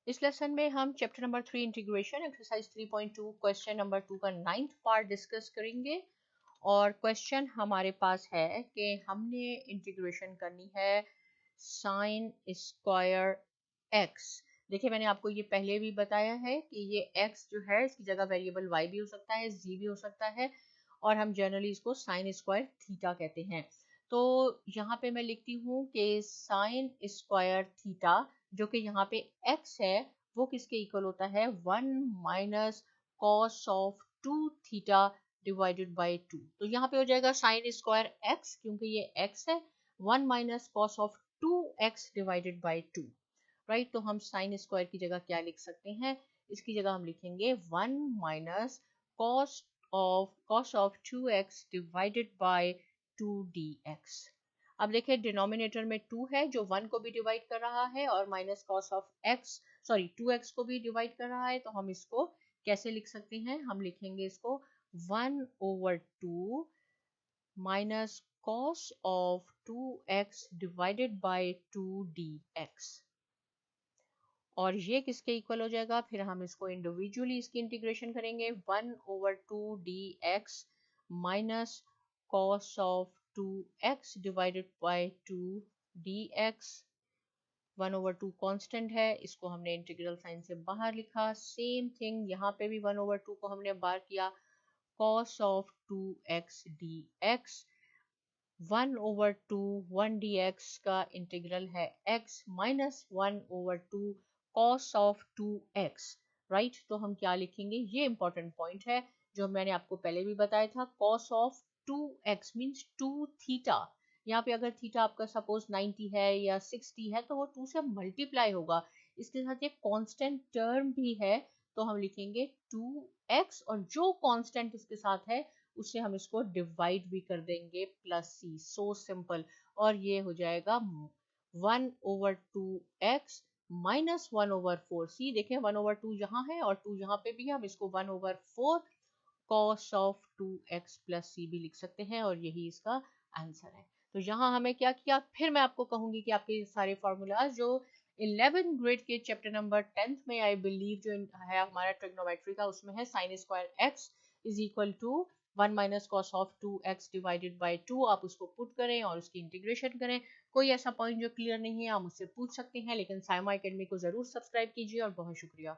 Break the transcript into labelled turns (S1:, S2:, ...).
S1: इस लेसन में हम chapter number 3 integration exercise 3.2 question number 2 का 9th पार्ट डिस्कस करेंगे। और क्वेश्चन हमारे पास है कि हमने इंटीग्रेशन करनी है साइन स्क्वायर एक्स। देखिए मैंने आपको ये पहले भी बताया है कि ये x जो है इसकी जगह वेरिएबल y भी हो सकता है, z भी हो सकता है, और हम जनरली इसको साइन स्क्वायर थीटा कहते हैं। तो यहाँ पे मैं लिखती हूँ कि साइन स्क्वायर थीटा जो कि यहाँ पे x है वो किसके इक्वल होता है 1 minus cos of 2 theta divided by 2। तो यहाँ पे हो जाएगा साइन स्क्वायर x क्योंकि ये x है 1 minus cos of 2x divided by 2। Right, तो हम साइन स्क्वायर की जगह क्या लिख सकते हैं, इसकी जगह हम लिखेंगे 1 minus cos of 2x divided by 2dx। अब देखिए डिनोमिनेटर में 2 है जो 1 को भी डिवाइड कर रहा है और minus cos of x 2x को भी डिवाइड कर रहा है। तो हम इसको कैसे लिख सकते हैं, हम लिखेंगे इसको 1/2 minus cos of 2x divided by 2dx। और ये किसके इक्वल हो जाएगा, फिर हम इसको इंडिविजुअली इसकी इंटीग्रेशन करेंगे 1/2 dx minus cos of 2x divided by 2 dx। 1/2 constant है, इसको हमने इंटीग्रल साइन से बाहर लिखा। सेम थिंग यहाँ पे भी 1/2 को हमने बाहर किया, cos of 2x dx 1/2 1 dx का इंटीग्रल है x minus 1/2 cos of 2x। Right, तो हम क्या लिखेंगे, ये इंपॉर्टेंट पॉइंट है जो मैंने आपको पहले भी बताया था। cos of 2x means 2 theta. यहाँ पे अगर थीटा आपका सपोज 90 है या 60 है तो वो 2 से मल्टीप्लाई होगा। इसके साथ ये कांस्टेंट टर्म भी है तो हम लिखेंगे 2x और जो कांस्टेंट इसके साथ है उससे हम इसको डिवाइड भी कर देंगे प्लस सी। So simple. और ये हो जाएगा 1/2x माइनस 1/4 सी। देखें 1/2 यहाँ है और 2 यहाँ पे भी है, हम इसको 1/4 cos ऑफ 2x प्लस सी भी लिख सकते हैं और यही इसका आंसर है। तो यहाँ हमें क्या किया, फिर मैं आपको कहूंगी कि आपके सारे फॉर्मूलाज जो 11th ग्रेड के चैप्टर नंबर 10th में आई बिलीव जो है हमारा ट्रिग्नोमेट्री का, उसमें है sine square x is equal to 1 minus cos of 2x divided by 2। आप उसको पुट करें और उसकी इंटीग्रेशन करें। कोई ऐसा पॉइंट जो क्लियर नहीं है आप मुझसे पूछ सकते हैं, लेकिन साइमा एकेडमी को जरूर सब्सक्राइब कीजिए और बहुत शुक्रिया।